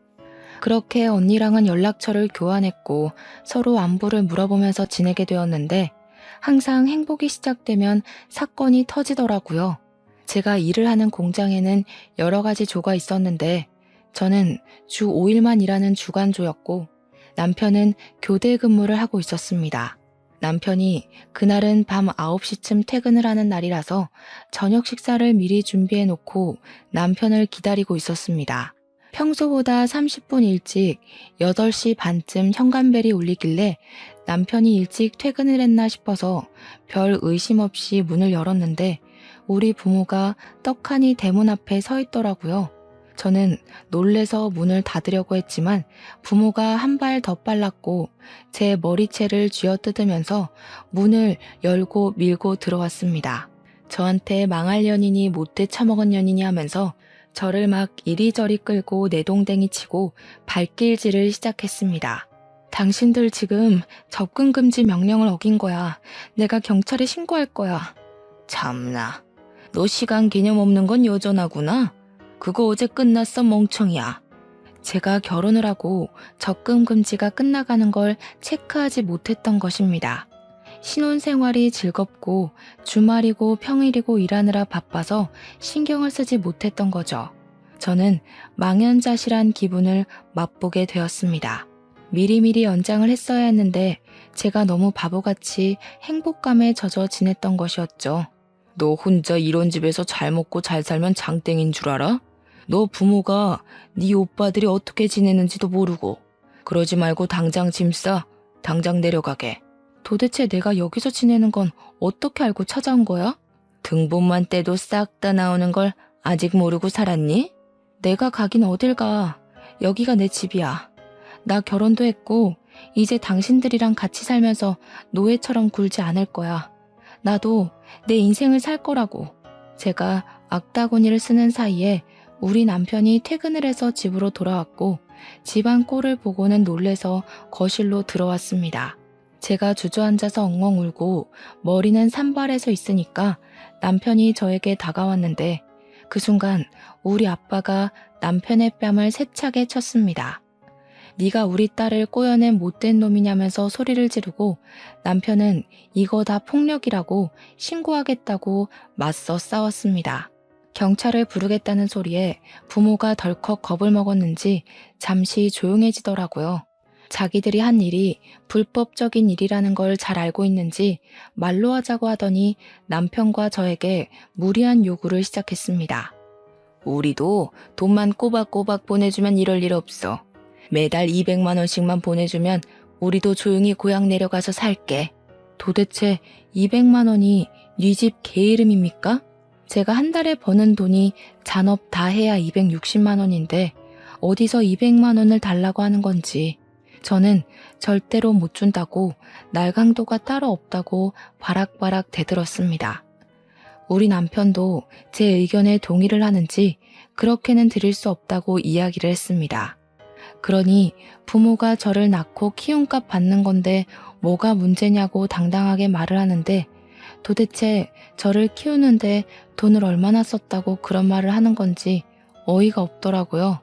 그렇게 언니랑은 연락처를 교환했고 서로 안부를 물어보면서 지내게 되었는데 항상 행복이 시작되면 사건이 터지더라고요. 제가 일을 하는 공장에는 여러 가지 조가 있었는데 저는 주 5일만 일하는 주간조였고 남편은 교대 근무를 하고 있었습니다. 남편이 그날은 밤 9시쯤 퇴근을 하는 날이라서 저녁 식사를 미리 준비해 놓고 남편을 기다리고 있었습니다. 평소보다 30분 일찍 8시 반쯤 현관벨이 울리길래 남편이 일찍 퇴근을 했나 싶어서 별 의심 없이 문을 열었는데 우리 부모가 떡하니 대문 앞에 서 있더라고요. 저는 놀래서 문을 닫으려고 했지만 부모가 한 발 더 빨랐고 제 머리채를 쥐어뜯으면서 문을 열고 밀고 들어왔습니다. 저한테 망할 년이니 못돼 처먹은 년이니 하면서 저를 막 이리저리 끌고 내동댕이 치고 발길질을 시작했습니다. 당신들 지금 접근금지 명령을 어긴 거야. 내가 경찰에 신고할 거야. 참나, 너 시간 개념 없는 건 여전하구나. 그거 어제 끝났어 멍청이야. 제가 결혼을 하고 접근금지가 끝나가는 걸 체크하지 못했던 것입니다. 신혼생활이 즐겁고 주말이고 평일이고 일하느라 바빠서 신경을 쓰지 못했던 거죠. 저는 망연자실한 기분을 맛보게 되었습니다. 미리미리 연장을 했어야 했는데 제가 너무 바보같이 행복감에 젖어 지냈던 것이었죠. 너 혼자 이런 집에서 잘 먹고 잘 살면 장땡인 줄 알아? 너 부모가 네 오빠들이 어떻게 지내는지도 모르고. 그러지 말고 당장 짐 싸. 당장 내려가게. 도대체 내가 여기서 지내는 건 어떻게 알고 찾아온 거야? 등본만 떼도 싹 다 나오는 걸 아직 모르고 살았니? 내가 가긴 어딜 가. 여기가 내 집이야. 나 결혼도 했고 이제 당신들이랑 같이 살면서 노예처럼 굴지 않을 거야. 나도 내 인생을 살 거라고. 제가 악다구니를 쓰는 사이에 우리 남편이 퇴근을 해서 집으로 돌아왔고 집안 꼴을 보고는 놀래서 거실로 들어왔습니다. 제가 주저앉아서 엉엉 울고 머리는 산발해서 있으니까 남편이 저에게 다가왔는데 그 순간 우리 아빠가 남편의 뺨을 세차게 쳤습니다. 네가 우리 딸을 꼬여낸 못된 놈이냐면서 소리를 지르고 남편은 이거 다 폭력이라고 신고하겠다고 맞서 싸웠습니다. 경찰을 부르겠다는 소리에 부모가 덜컥 겁을 먹었는지 잠시 조용해지더라고요. 자기들이 한 일이 불법적인 일이라는 걸 잘 알고 있는지 말로 하자고 하더니 남편과 저에게 무리한 요구를 시작했습니다. 우리도 돈만 꼬박꼬박 보내주면 이럴 일 없어. 매달 200만 원씩만 보내주면 우리도 조용히 고향 내려가서 살게. 도대체 200만 원이 네 집 개 이름입니까? 제가 한 달에 버는 돈이 잔업 다 해야 260만 원인데 어디서 200만 원을 달라고 하는 건지. 저는 절대로 못 준다고 날강도가 따로 없다고 바락바락 대들었습니다. 우리 남편도 제 의견에 동의를 하는지 그렇게는 드릴 수 없다고 이야기를 했습니다. 그러니 부모가 저를 낳고 키움값 받는 건데 뭐가 문제냐고 당당하게 말을 하는데 도대체 저를 키우는데 돈을 얼마나 썼다고 그런 말을 하는 건지 어이가 없더라고요.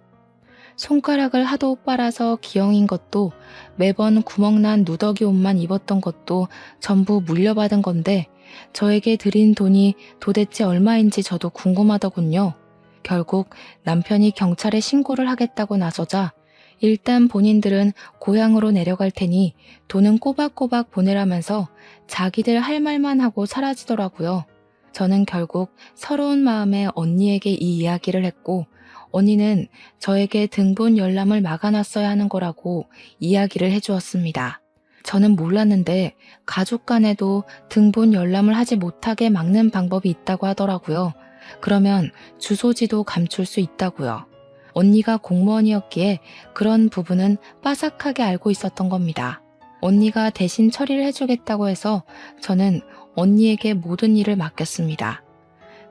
손가락을 하도 빨아서 기형인 것도 매번 구멍난 누더기 옷만 입었던 것도 전부 물려받은 건데 저에게 드린 돈이 도대체 얼마인지 저도 궁금하더군요. 결국 남편이 경찰에 신고를 하겠다고 나서자 일단 본인들은 고향으로 내려갈 테니 돈은 꼬박꼬박 보내라면서 자기들 할 말만 하고 사라지더라고요. 저는 결국 서러운 마음에 언니에게 이 이야기를 했고 언니는 저에게 등본 열람을 막아놨어야 하는 거라고 이야기를 해주었습니다. 저는 몰랐는데 가족 간에도 등본 열람을 하지 못하게 막는 방법이 있다고 하더라고요. 그러면 주소지도 감출 수 있다고요. 언니가 공무원이었기에 그런 부분은 빠삭하게 알고 있었던 겁니다. 언니가 대신 처리를 해주겠다고 해서 저는 언니에게 모든 일을 맡겼습니다.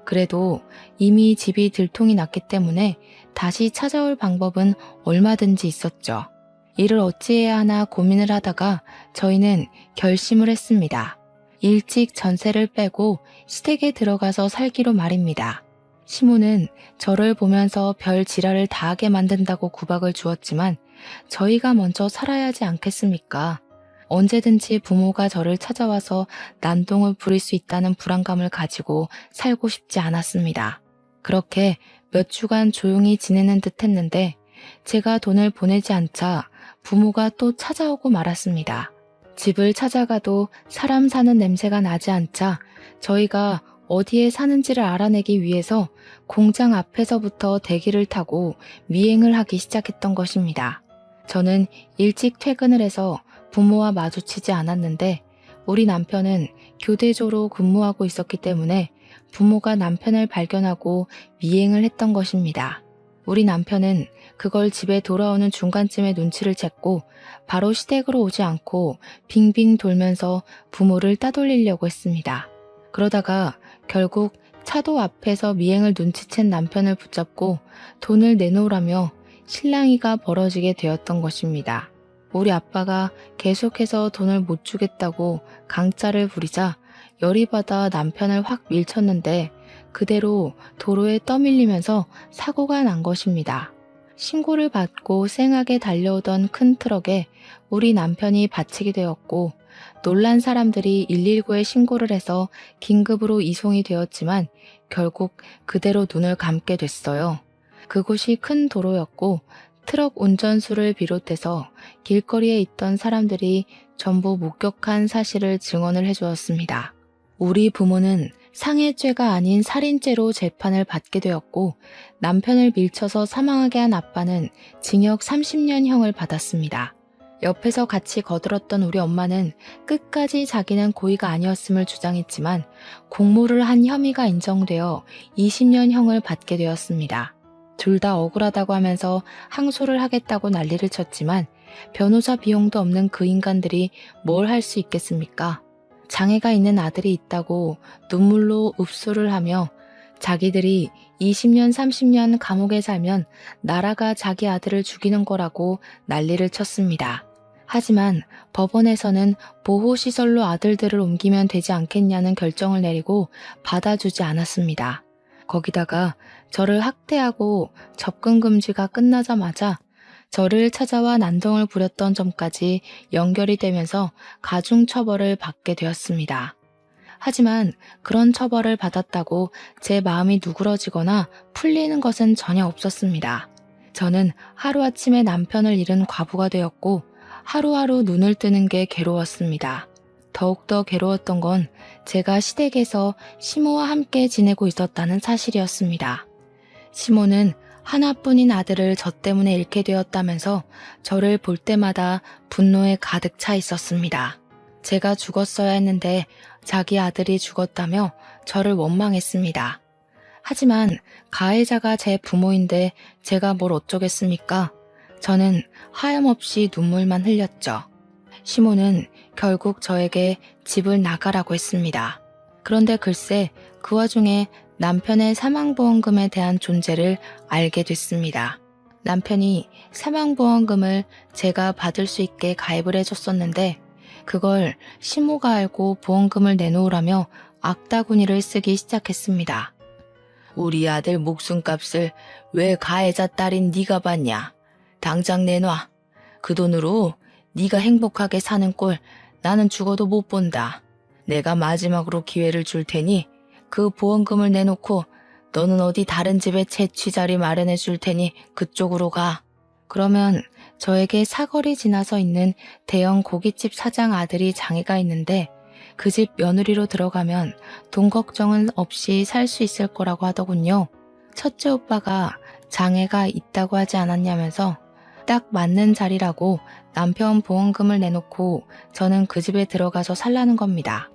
그래도 이미 집이 들통이 났기 때문에 다시 찾아올 방법은 얼마든지 있었죠. 이를 어찌해야 하나 고민을 하다가 저희는 결심을 했습니다. 일찍 전세를 빼고 시댁에 들어가서 살기로 말입니다. 시모는 저를 보면서 별 지랄을 다 하게 만든다고 구박을 주었지만 저희가 먼저 살아야 하지 않겠습니까? 언제든지 부모가 저를 찾아와서 난동을 부릴 수 있다는 불안감을 가지고 살고 싶지 않았습니다. 그렇게 몇 주간 조용히 지내는 듯 했는데 제가 돈을 보내지 않자 부모가 또 찾아오고 말았습니다. 집을 찾아가도 사람 사는 냄새가 나지 않자 저희가 어디에 사는지를 알아내기 위해서 공장 앞에서부터 대기를 타고 미행을 하기 시작했던 것입니다. 저는 일찍 퇴근을 해서 부모와 마주치지 않았는데 우리 남편은 교대조로 근무하고 있었기 때문에 부모가 남편을 발견하고 미행을 했던 것입니다. 우리 남편은 그걸 집에 돌아오는 중간쯤에 눈치를 챘고 바로 시댁으로 오지 않고 빙빙 돌면서 부모를 따돌리려고 했습니다. 그러다가 결국 차도 앞에서 미행을 눈치챈 남편을 붙잡고 돈을 내놓으라며 실랑이가 벌어지게 되었던 것입니다. 우리 아빠가 계속해서 돈을 못 주겠다고 강짜를 부리자 열이 받아 남편을 확 밀쳤는데 그대로 도로에 떠밀리면서 사고가 난 것입니다. 신고를 받고 쌩하게 달려오던 큰 트럭에 우리 남편이 받치게 되었고 놀란 사람들이 119에 신고를 해서 긴급으로 이송이 되었지만 결국 그대로 눈을 감게 됐어요. 그곳이 큰 도로였고 트럭 운전수를 비롯해서 길거리에 있던 사람들이 전부 목격한 사실을 증언을 해주었습니다. 우리 부모는 상해죄가 아닌 살인죄로 재판을 받게 되었고 남편을 밀쳐서 사망하게 한 아빠는 징역 30년형을 받았습니다. 옆에서 같이 거들었던 우리 엄마는 끝까지 자기는 고의가 아니었음을 주장했지만 공모를 한 혐의가 인정되어 20년형을 받게 되었습니다. 둘 다 억울하다고 하면서 항소를 하겠다고 난리를 쳤지만 변호사 비용도 없는 그 인간들이 뭘 할 수 있겠습니까? 장애가 있는 아들이 있다고 눈물로 읍소를 하며 자기들이 20년, 30년 감옥에 살면 나라가 자기 아들을 죽이는 거라고 난리를 쳤습니다. 하지만 법원에서는 보호시설로 아들들을 옮기면 되지 않겠냐는 결정을 내리고 받아주지 않았습니다. 거기다가 저를 학대하고 접근 금지가 끝나자마자 저를 찾아와 난동을 부렸던 점까지 연결이 되면서 가중처벌을 받게 되었습니다. 하지만 그런 처벌을 받았다고 제 마음이 누그러지거나 풀리는 것은 전혀 없었습니다. 저는 하루아침에 남편을 잃은 과부가 되었고 하루하루 눈을 뜨는 게 괴로웠습니다. 더욱더 괴로웠던 건 제가 시댁에서 시모와 함께 지내고 있었다는 사실이었습니다. 시모는 하나뿐인 아들을 저 때문에 잃게 되었다면서 저를 볼 때마다 분노에 가득 차 있었습니다. 제가 죽었어야 했는데 자기 아들이 죽었다며 저를 원망했습니다. 하지만 가해자가 제 부모인데 제가 뭘 어쩌겠습니까? 저는 하염없이 눈물만 흘렸죠. 시모는 결국 저에게 집을 나가라고 했습니다. 그런데 글쎄 그 와중에 남편의 사망보험금에 대한 존재를 알게 됐습니다. 남편이 사망보험금을 제가 받을 수 있게 가입을 해줬었는데 그걸 시모가 알고 보험금을 내놓으라며 악다구니를 쓰기 시작했습니다. 우리 아들 목숨값을 왜 가해자 딸인 네가 받냐? 당장 내놔. 그 돈으로 네가 행복하게 사는 꼴 나는 죽어도 못 본다. 내가 마지막으로 기회를 줄 테니 그 보험금을 내놓고 너는 어디 다른 집에 채취 자리 마련해 줄 테니 그쪽으로 가. 그러면 저에게 사거리 지나서 있는 대형 고깃집 사장 아들이 장애가 있는데 그 집 며느리로 들어가면 돈 걱정은 없이 살 수 있을 거라고 하더군요. 첫째 오빠가 장애가 있다고 하지 않았냐면서 딱 맞는 자리라고 남편 보험금을 내놓고 저는 그 집에 들어가서 살라는 겁니다.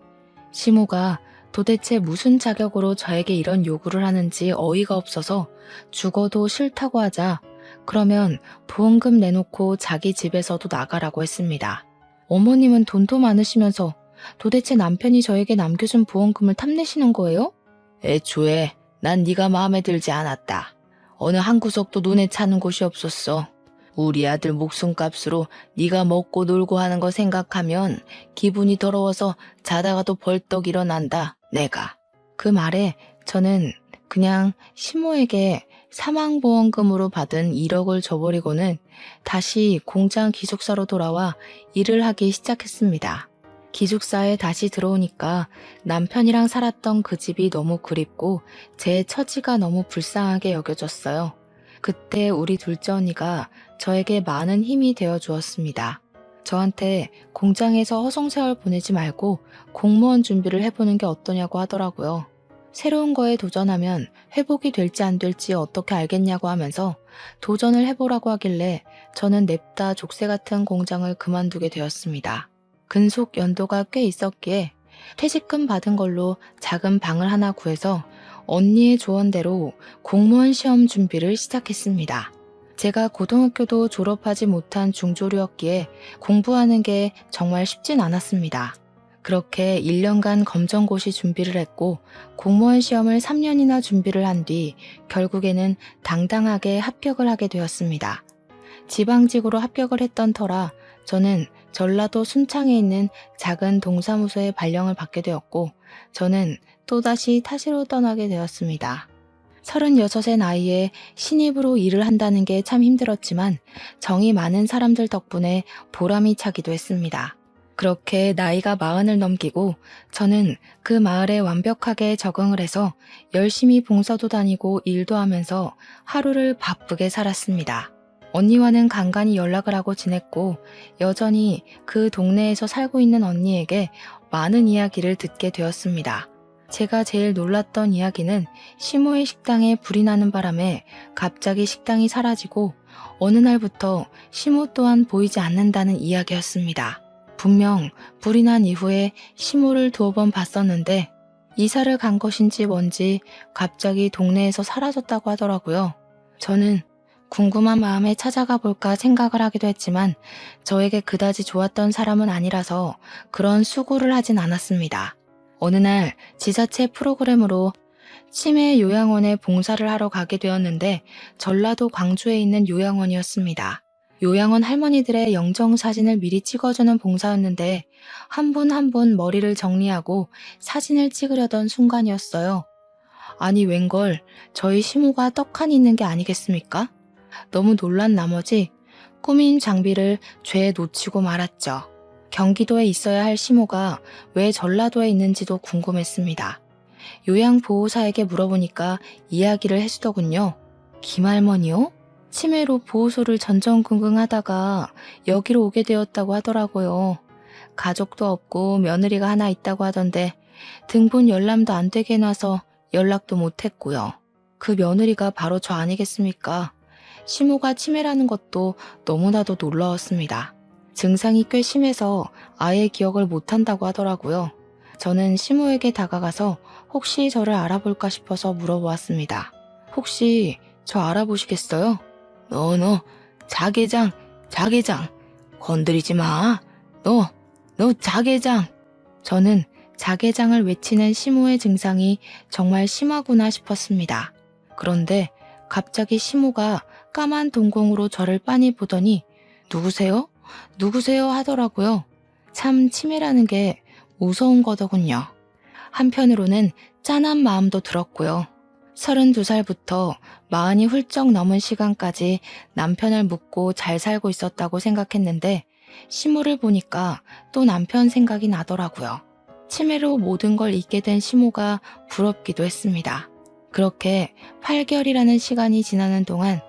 시모가 도대체 무슨 자격으로 저에게 이런 요구를 하는지 어이가 없어서 죽어도 싫다고 하자 그러면 보험금 내놓고 자기 집에서도 나가라고 했습니다. 어머님은 돈도 많으시면서 도대체 남편이 저에게 남겨준 보험금을 탐내시는 거예요? 애초에 난 네가 마음에 들지 않았다. 어느 한 구석도 눈에 차는 곳이 없었어. 우리 아들 목숨값으로 네가 먹고 놀고 하는 거 생각하면 기분이 더러워서 자다가도 벌떡 일어난다, 내가. 그 말에 저는 그냥 시모에게 사망보험금으로 받은 1억을 줘버리고는 다시 공장 기숙사로 돌아와 일을 하기 시작했습니다. 기숙사에 다시 들어오니까 남편이랑 살았던 그 집이 너무 그립고 제 처지가 너무 불쌍하게 여겨졌어요. 그때 우리 둘째 언니가 저에게 많은 힘이 되어 주었습니다. 저한테 공장에서 허송세월 보내지 말고 공무원 준비를 해보는 게 어떠냐고 하더라고요. 새로운 거에 도전하면 회복이 될지 안 될지 어떻게 알겠냐고 하면서 도전을 해보라고 하길래 저는 냅다 족쇄 같은 공장을 그만두게 되었습니다. 근속 연도가 꽤 있었기에 퇴직금 받은 걸로 작은 방을 하나 구해서 언니의 조언대로 공무원 시험 준비를 시작했습니다. 제가 고등학교도 졸업하지 못한 중졸이었기에 공부하는 게 정말 쉽진 않았습니다. 그렇게 1년간 검정고시 준비를 했고 공무원 시험을 3년이나 준비를 한 뒤 결국에는 당당하게 합격을 하게 되었습니다. 지방직으로 합격을 했던 터라 저는 전라도 순창에 있는 작은 동사무소에 발령을 받게 되었고 저는 또다시 타지로 떠나게 되었습니다. 36의 나이에 신입으로 일을 한다는 게 참 힘들었지만 정이 많은 사람들 덕분에 보람이 차기도 했습니다. 그렇게 나이가 40을 넘기고 저는 그 마을에 완벽하게 적응을 해서 열심히 봉사도 다니고 일도 하면서 하루를 바쁘게 살았습니다. 언니와는 간간히 연락을 하고 지냈고 여전히 그 동네에서 살고 있는 언니에게 많은 이야기를 듣게 되었습니다. 제가 제일 놀랐던 이야기는 시모의 식당에 불이 나는 바람에 갑자기 식당이 사라지고 어느 날부터 시모 또한 보이지 않는다는 이야기였습니다. 분명 불이 난 이후에 시모를 두어 번 봤었는데 이사를 간 것인지 뭔지 갑자기 동네에서 사라졌다고 하더라고요. 저는 궁금한 마음에 찾아가 볼까 생각을 하기도 했지만 저에게 그다지 좋았던 사람은 아니라서 그런 수고를 하진 않았습니다. 어느 날 지자체 프로그램으로 치매 요양원에 봉사를 하러 가게 되었는데 전라도 광주에 있는 요양원이었습니다. 요양원 할머니들의 영정사진을 미리 찍어주는 봉사였는데 한 분 한 분 머리를 정리하고 사진을 찍으려던 순간이었어요. 아니 웬걸 저희 시모가 떡하니 있는 게 아니겠습니까? 너무 놀란 나머지 꾸민 장비를 죄에 놓치고 말았죠. 경기도에 있어야 할 시모가 왜 전라도에 있는지도 궁금했습니다. 요양보호사에게 물어보니까 이야기를 해주더군요. 김할머니요? 치매로 보호소를 전전긍긍하다가 여기로 오게 되었다고 하더라고요. 가족도 없고 며느리가 하나 있다고 하던데 등본 열람도 안 되게 해놔서 연락도 못했고요. 그 며느리가 바로 저 아니겠습니까? 시모가 치매라는 것도 너무나도 놀라웠습니다. 증상이 꽤 심해서 아예 기억을 못한다고 하더라고요. 저는 시모에게 다가가서 혹시 저를 알아볼까 싶어서 물어보았습니다. 혹시 저 알아보시겠어요? 너, 자개장, 건드리지 마. 너, 자개장. 저는 자개장을 외치는 시모의 증상이 정말 심하구나 싶었습니다. 그런데 갑자기 시모가 까만 동공으로 저를 빤히 보더니 누구세요? 하더라고요. 참 치매라는 게 무서운 거더군요. 한편으로는 짠한 마음도 들었고요. 32살부터 40이 훌쩍 넘은 시간까지 남편을 묻고 잘 살고 있었다고 생각했는데 시모를 보니까 또 남편 생각이 나더라고요. 치매로 모든 걸 잊게 된 시모가 부럽기도 했습니다. 그렇게 8개월이라는 시간이 지나는 동안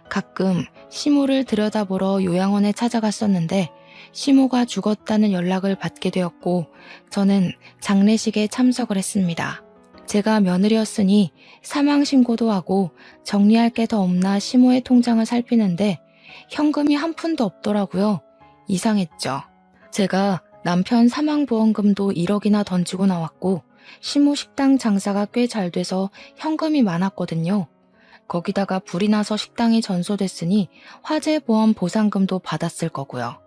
가끔 시모를 들여다보러 요양원에 찾아갔었는데 시모가 죽었다는 연락을 받게 되었고 저는 장례식에 참석을 했습니다. 제가 며느리였으니 사망신고도 하고 정리할 게 더 없나 시모의 통장을 살피는데 현금이 한 푼도 없더라고요. 이상했죠. 제가 남편 사망보험금도 1억이나 던지고 나왔고 시모 식당 장사가 꽤 잘 돼서 현금이 많았거든요. 거기다가 불이 나서 식당이 전소됐으니 화재보험 보상금도 받았을 거고요.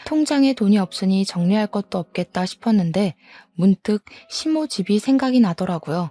통장에 돈이 없으니 정리할 것도 없겠다 싶었는데 문득 시모 집이 생각이 나더라고요.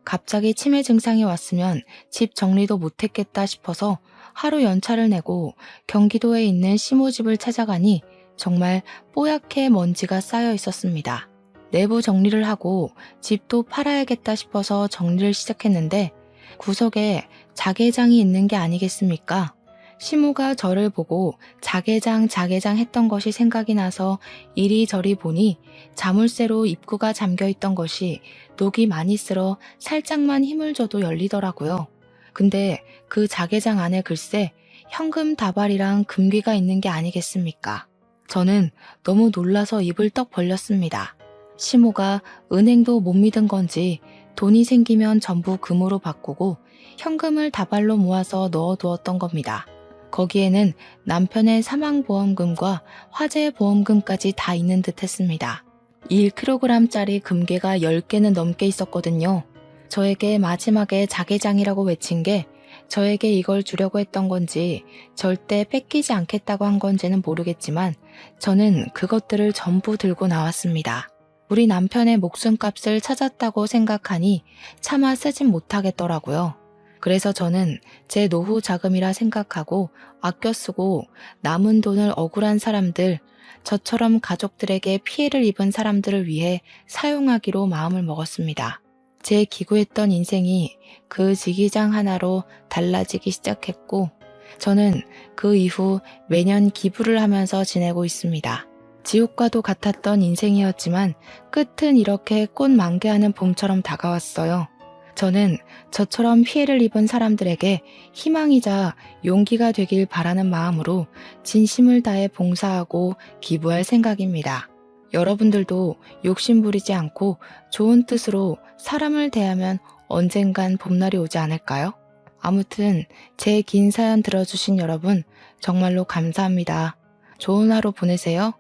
갑자기 치매 증상이 왔으면 집 정리도 못했겠다 싶어서 하루 연차를 내고 경기도에 있는 시모 집을 찾아가니 정말 뽀얗게 먼지가 쌓여 있었습니다. 내부 정리를 하고 집도 팔아야겠다 싶어서 정리를 시작했는데 구석에 자개장이 있는 게 아니겠습니까? 시모가 저를 보고 자개장 했던 것이 생각이 나서 이리저리 보니 자물쇠로 입구가 잠겨 있던 것이 녹이 많이 쓸어 살짝만 힘을 줘도 열리더라고요. 근데 그 자개장 안에 글쎄 현금 다발이랑 금괴가 있는 게 아니겠습니까? 저는 너무 놀라서 입을 떡 벌렸습니다. 시모가 은행도 못 믿은 건지 돈이 생기면 전부 금으로 바꾸고 현금을 다발로 모아서 넣어두었던 겁니다. 거기에는 남편의 사망보험금과 화재보험금까지 다 있는 듯 했습니다. 1kg짜리 금괴가 10개는 넘게 있었거든요. 저에게 마지막에 자개장이라고 외친 게 저에게 이걸 주려고 했던 건지 절대 뺏기지 않겠다고 한 건지는 모르겠지만 저는 그것들을 전부 들고 나왔습니다. 우리 남편의 목숨값을 찾았다고 생각하니 차마 쓰진 못하겠더라고요. 그래서 저는 제 노후 자금이라 생각하고 아껴 쓰고 남은 돈을 억울한 사람들, 저처럼 가족들에게 피해를 입은 사람들을 위해 사용하기로 마음을 먹었습니다. 제 기구했던 인생이 그 지기장 하나로 달라지기 시작했고 저는 그 이후 매년 기부를 하면서 지내고 있습니다. 지옥과도 같았던 인생이었지만 끝은 이렇게 꽃 만개하는 봄처럼 다가왔어요. 저는 저처럼 피해를 입은 사람들에게 희망이자 용기가 되길 바라는 마음으로 진심을 다해 봉사하고 기부할 생각입니다. 여러분들도 욕심 부리지 않고 좋은 뜻으로 사람을 대하면 언젠간 봄날이 오지 않을까요? 아무튼 제 긴 사연 들어주신 여러분 정말로 감사합니다. 좋은 하루 보내세요.